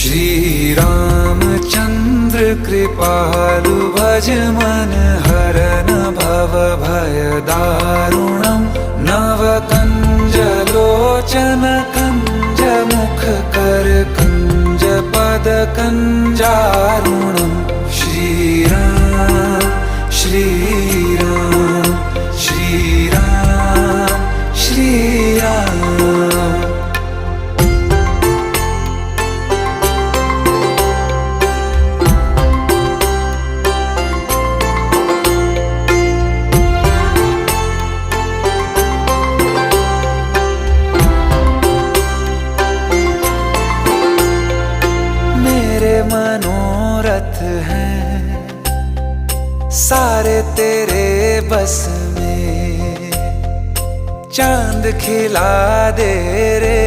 श्री रामचंद्र कृपालु भज मन हरन भव भय दारुणम नव कंज लोचन कंज मुख कर कंज पद कंजारुणम श्री राम श्री राम श्री राम श्री राम। मेरे मनोरथ हैं सारे तेरे बस में, चांद खिला दे रे